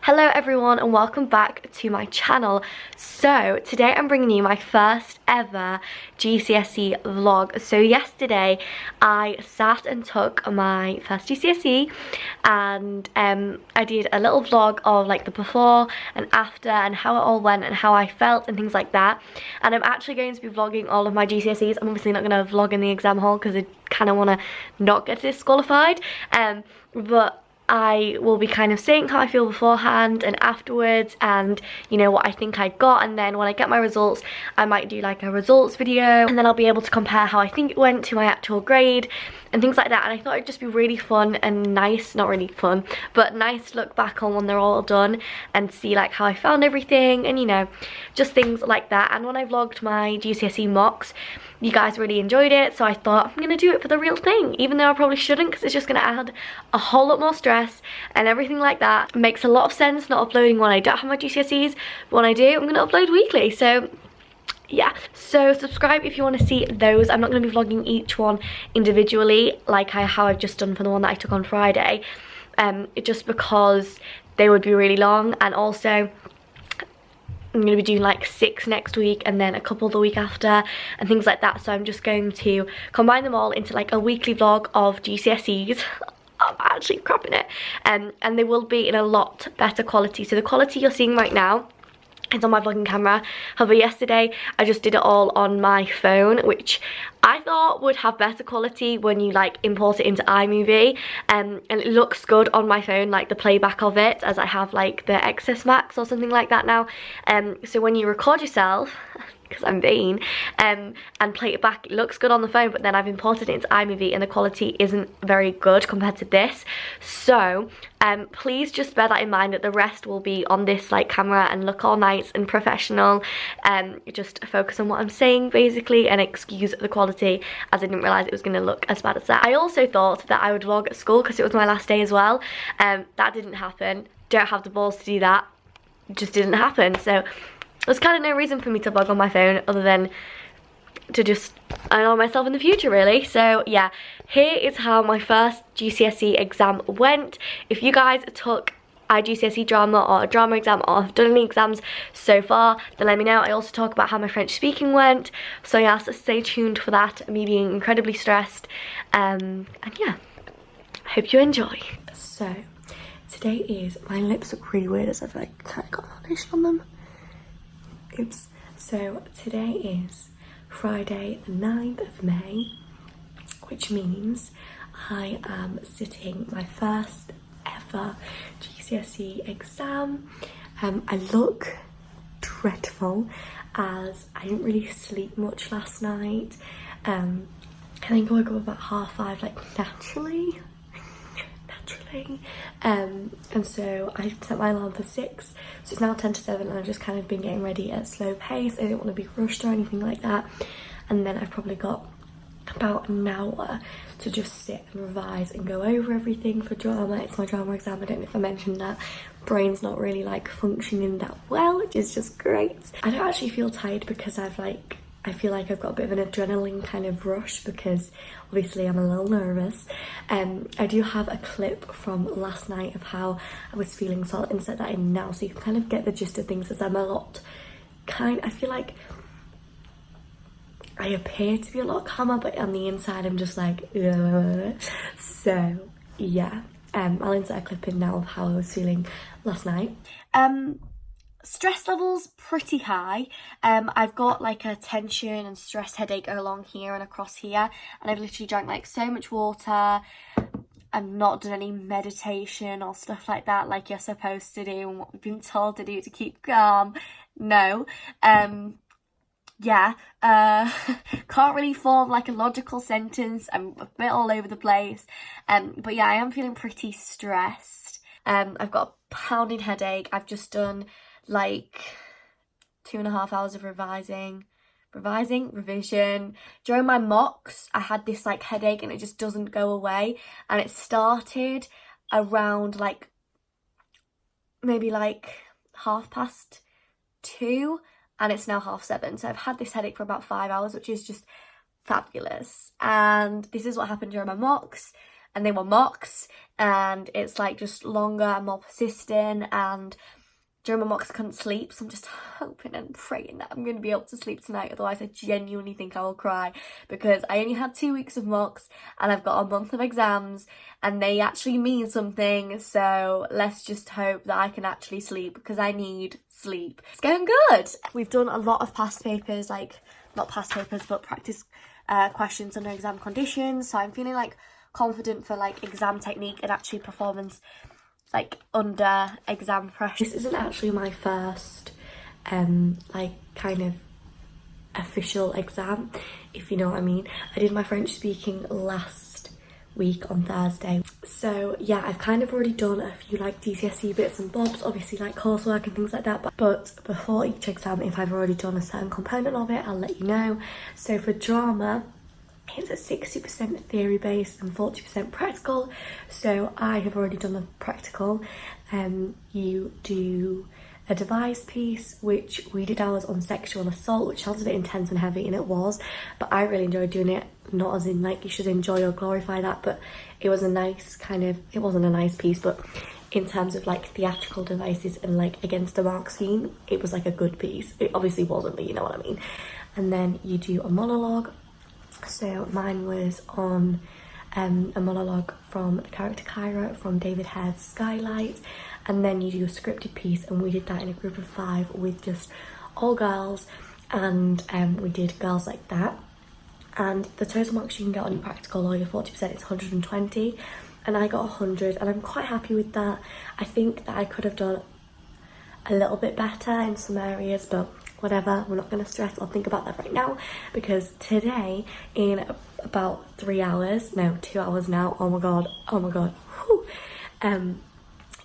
Hello everyone and welcome back to my channel. So today I'm bringing you my first ever GCSE vlog. So yesterday I sat and took my first GCSE and I did a little vlog of like the before and after and how it all went and how I felt and things like that. And I'm actually going to be vlogging all of my GCSEs. I'm obviously not going to vlog in the exam hall because I kind of want to not get disqualified, but I will be kind of saying how I feel beforehand and afterwards, and you know what I think I got, and then when I get my results I might do like a results video and then I'll be able to compare how I think it went to my actual grade and things like that. And I thought it'd just be really fun and nice, not really fun but nice to look back on when they're all done and see like how I found everything and you know, just things like that. And when I vlogged my GCSE mocks you guys really enjoyed it, so I thought I'm gonna do it for the real thing, even though I probably shouldn't because it's just gonna add a whole lot more stress and everything like that. It makes a lot of sense not uploading when I don't have my GCSEs, but when I do I'm gonna upload weekly. So yeah, so subscribe if you want to see those. I'm not going to be vlogging each one individually like how I've just done for the one that I took on Friday, just because they would be really long, and also I'm going to be doing like 6 next week and then a couple the week after and things like that. So I'm just going to combine them all into like a weekly vlog of GCSEs. I'm actually crapping it, and they will be in a lot better quality. So the quality you're seeing right now, it's on my vlogging camera. However, yesterday I just did it all on my phone, which I thought would have better quality when you like import it into iMovie, and it looks good on my phone, like the playback of it, as I have like the XS Max or something like that now. So when you record yourself, because I'm vain, and play it back, it looks good on the phone, but then I've imported it into iMovie and the quality isn't very good compared to this. So please just bear that in mind, that the rest will be on this like camera and look all nice and professional. Just focus on what I'm saying basically and excuse the quality, as I didn't realise it was going to look as bad as that. I also thought that I would vlog at school because it was my last day as well. That didn't happen. Don't have the balls to do that. It just didn't happen. So there's kind of no reason for me to vlog on my phone other than to just annoy myself in the future, really. So yeah, here is how my first GCSE exam went. If you guys took IGCSE drama or a drama exam or have done any exams so far, then let me know. I also talk about how my French speaking went, so yeah, so stay tuned for that, me being incredibly stressed, and yeah, hope you enjoy. So today is, my lips look really weird as I've like kind of got foundation on them. Oops. So today is Friday the 9th of May, which means I am sitting my first ever GCSE exam. I look dreadful as I didn't really sleep much last night. I think I woke up about 5:30 like naturally. And so I set my alarm for 6, so it's now 10 to 7 and I've just kind of been getting ready at a slow pace. I didn't want to be rushed or anything like that, and then I've probably got about an hour to just sit and revise and go over everything for drama. It's my drama exam. I don't know if I mentioned that. Brain's not really like functioning that well, which is just great. I don't actually feel tired because I feel like I've got a bit of an adrenaline kind of rush because obviously I'm a little nervous. I do have a clip from last night of how I was feeling, so I'll insert that in now so you can kind of get the gist of things, as I'm I feel like I appear to be a lot calmer, but on the inside I'm just like, ugh. So yeah, I'll insert a clip in now of how I was feeling last night. Stress levels pretty high. I've got like a tension and stress headache along here and across here, and I've literally drank like so much water. I've not done any meditation or stuff like that like you're supposed to do and what we've been told to do to keep calm. No. Yeah, can't really form like a logical sentence. I'm a bit all over the place. But yeah, I am feeling pretty stressed. I've got a pounding headache. I've just done like 2.5 hours of revision. During my mocks I had this like headache and it just doesn't go away, and it started around like maybe like 2:30 and it's now 7:30, so I've had this headache for about 5 hours, which is just fabulous. And this is what happened during my mocks. and they were mocks, and it's like just longer and more persistent, and during my mocks I couldn't sleep, so I'm just hoping and praying that I'm going to be able to sleep tonight. Otherwise I genuinely think I will cry, because I only had 2 weeks of mocks and I've got a month of exams, and they actually mean something, so let's just hope that I can actually sleep, because I need sleep. It's going good. We've done a lot of past papers, like not past papers but practice questions under exam conditions, so I'm feeling like confident for like exam technique and actually performance like under exam pressure. This isn't actually my first like kind of official exam, if you know what I mean. I did my French speaking last week on Thursday, so yeah, I've kind of already done a few like GCSE bits and bobs, obviously like coursework and things like that, but before each exam, if I've already done a certain component of it, I'll let you know. So for drama, it's a 60% theory based and 40% practical, so I have already done the practical. You do a devised piece, which we did ours on sexual assault, which sounds a bit intense and heavy, and it was, but I really enjoyed doing it. Not as in like you should enjoy or glorify that, but it was a nice kind of, it wasn't a nice piece, but in terms of like theatrical devices and like against the mark scene, it was like a good piece. It obviously wasn't, but you know what I mean. And then you do a monologue. So mine was on a monologue from the character Kyra from David Hare's Skylight, and then you do a scripted piece, and we did that in a group of 5 with just all girls, and we did girls like that. And the total marks you can get on your practical or your 40% is 120, and I got 100, and I'm quite happy with that. I think that I could have done a little bit better in some areas, but whatever, we're not going to stress or think about that right now, because today, in about 3 hours, no, 2 hours now, oh my god, whew.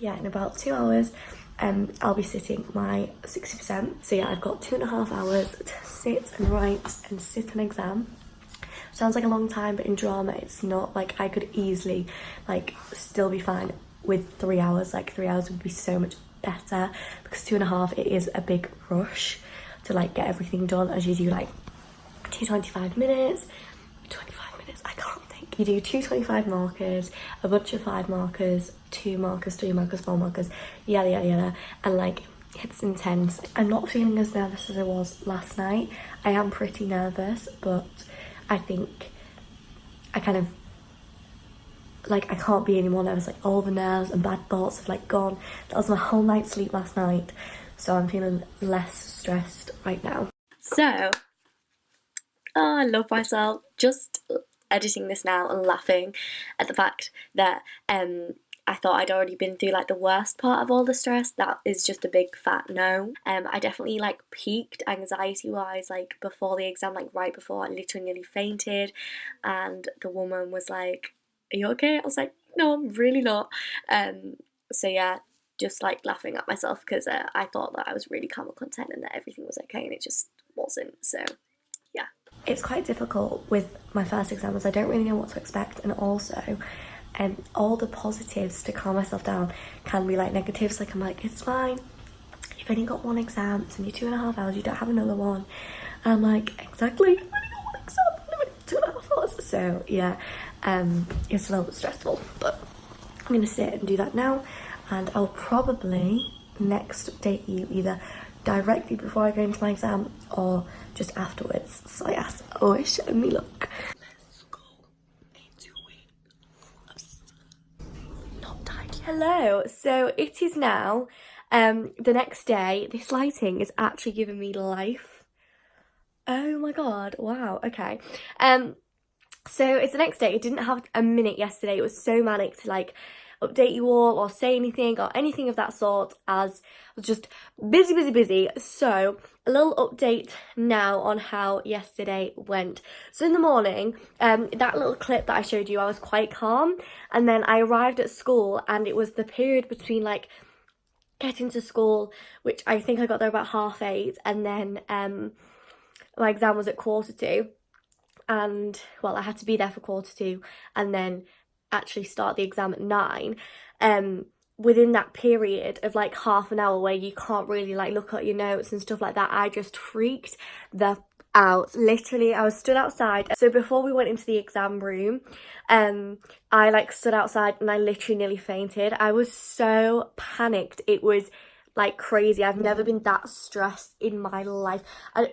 Yeah, in about 2 hours, I'll be sitting my 60%, so yeah, I've got 2.5 hours to sit and write and sit an exam. Sounds like a long time, but in drama, it's not. Like, I could easily, like, still be fine with 3 hours. Like, 3 hours would be so much better, because 2.5, it is a big rush to like get everything done, as you do like 2 25 minutes, 25 minutes, I can't think. You do 2 25 markers, a bunch of 5 markers, 2 markers, 3 markers, 4 markers, yada, and like, it's intense. I'm not feeling as nervous as I was last night. I am pretty nervous, but I think I kind of, like, I can't be any more nervous. Like, all the nerves and bad thoughts have like gone. That was my whole night's sleep last night, so I'm feeling less stressed right now. So, oh, I love myself. Just editing this now and laughing at the fact that I thought I'd already been through like the worst part of all the stress. That is just a big fat no. I definitely like peaked anxiety wise like before the exam, like right before. I literally nearly fainted, and the woman was like, "Are you okay?" I was like, "No, I'm really not." So yeah, just like laughing at myself, because I thought that I was really calm and content and that everything was okay, and it just wasn't. So yeah, it's quite difficult with my first exam, as I don't really know what to expect, and also all the positives to calm myself down can be like negatives. Like, I'm like, it's fine, you've only got 1 exam, it's only 2.5 hours, you don't have another one. And I'm like, exactly, I've only got 1 exam, I've only got 2.5 hours. So yeah, it's a little bit stressful, but I'm gonna sit and do that now, and I'll probably next update you either directly before I go into my exam or just afterwards. So yes, wish me luck. Let's go into it. Not tired. Hello, so it is now the next day. This lighting is actually giving me life. Oh my god, wow, okay. So it's the next day. It didn't have a minute yesterday. It was so manic to like update you all or say anything or anything of that sort, as I was just busy. So a little update now on how yesterday went. So in the morning, that little clip that I showed you, I was quite calm, and then I arrived at school, and it was the period between like getting to school, which I think I got there about 8:30, and then my exam was at 1:45. And well, I had to be there for 1:45 and then actually start the exam at 9. Within that period of like half an hour where you can't really like look at your notes and stuff like that, I just freaked the out. Literally, I was stood outside. So before we went into the exam room, I like stood outside and I literally nearly fainted. I was so panicked. It was like crazy. I've never been that stressed in my life.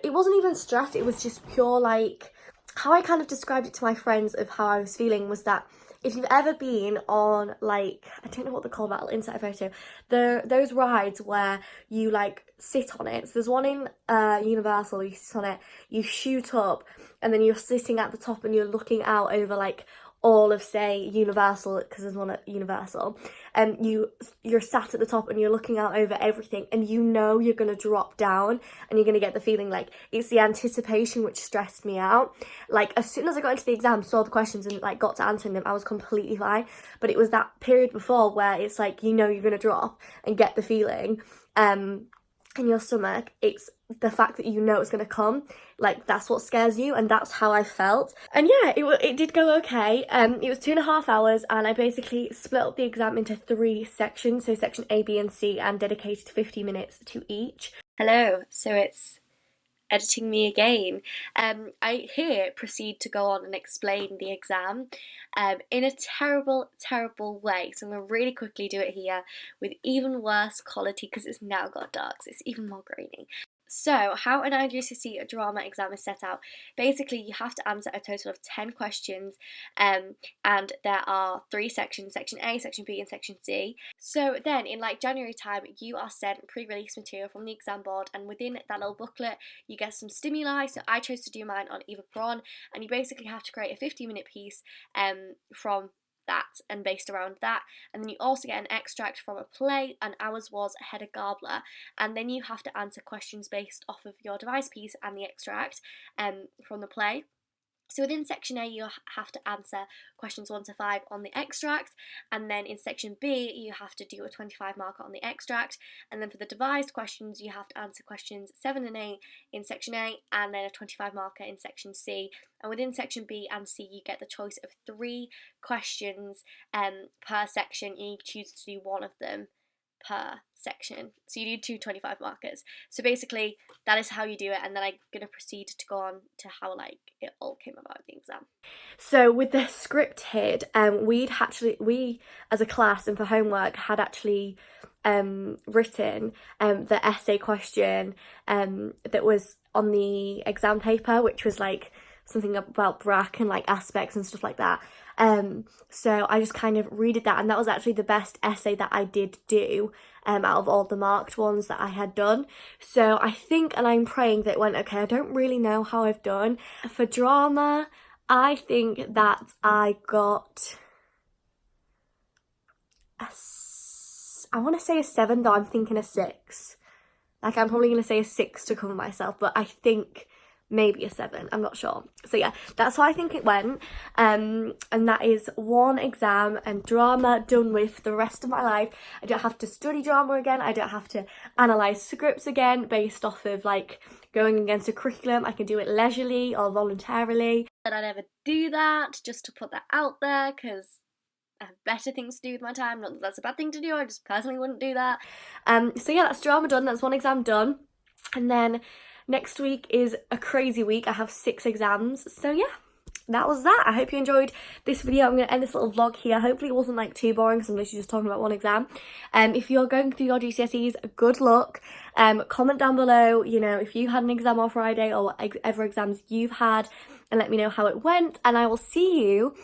It wasn't even stress, it was just pure, like, how I kind of described it to my friends of how I was feeling was that if you've ever been on, like, I don't know what they're called, but I'll insert a photo, those rides where you like sit on it. So there's one in Universal, you sit on it, you shoot up, and then you're sitting at the top and you're looking out over like all of, say, Universal, because there's one at Universal, and you're sat at the top and you're looking out over everything, and you know you're going to drop down and you're going to get the feeling. Like, it's the anticipation which stressed me out. Like, as soon as I got into the exam, saw the questions and like got to answering them, I was completely fine. But it was that period before where it's like, you know, you're going to drop and get the feeling in your stomach. It's the fact that you know it's going to come, like, that's what scares you, and that's how I felt. And yeah, it did go okay. It was 2.5 hours, and I basically split up the exam into 3 sections, so section A, B and C, and dedicated 50 minutes to each. Hello, so it's editing me again. I here proceed to go on and explain the exam in a terrible way, so I'm going to really quickly do it here with even worse quality because it's now got dark, so it's even more grainy. So, how an IGCSE drama exam is set out. Basically, you have to answer a total of 10 questions, and there are 3 sections, section A, section B and section C. So then, in like January time, you are sent pre-release material from the exam board, and within that little booklet, you get some stimuli. So I chose to do mine on Eva Peron, and you basically have to create a 50-minute piece from that and based around that, and then you also get an extract from a play, and ours was Hedda Gabler, and then you have to answer questions based off of your device piece and the extract from the play. So within section A, you have to answer questions 1 to 5 on the extract, and then in section B, you have to do a 25 marker on the extract, and then for the devised questions, you have to answer questions 7 and 8 in section A, and then a 25 marker in section C. And within section B and C, you get the choice of 3 questions per section. You choose to do 1 of them per section, so you do 2 25 markers. So basically that is how you do it, and then I'm going to proceed to go on to how like it all came about in the exam. So with the script here, we as a class and for homework had actually written the essay question that was on the exam paper, which was like something about Brack and like aspects and stuff like that. So I just kind of redid that, and that was actually the best essay that I did do out of all the marked ones that I had done. So I think, and I'm praying that it went okay. I don't really know how I've done. For drama, I think that I got I want to say a 7, though I'm thinking a 6. Like, I'm probably going to say a 6 to cover myself, but I think maybe a 7, I'm not sure. So yeah, that's how I think it went, and that is 1 exam and drama done with for the rest of my life. I don't have to study drama again, I don't have to analyse scripts again based off of like going against a curriculum. I can do it leisurely or voluntarily. And I never do that, just to put that out there, because I have better things to do with my time. Not that that's a bad thing to do, I just personally wouldn't do that. So yeah, that's drama done, that's 1 exam done, and then next week is a crazy week. I have 6 exams. So yeah, that was that. I hope you enjoyed this video. I'm going to end this little vlog here. Hopefully it wasn't like too boring because I'm literally just talking about 1 exam. If you're going through your GCSEs, good luck. Comment down below, you know, if you had an exam on Friday or whatever exams you've had, and let me know how it went. And I will see you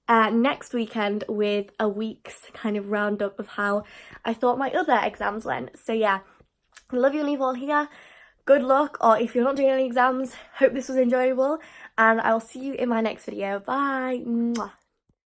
next weekend with a week's kind of roundup of how I thought my other exams went. So yeah, I love you and leave all here. Good luck, or if you're not doing any exams, hope this was enjoyable, and I'll see you in my next video. Bye! Mwah.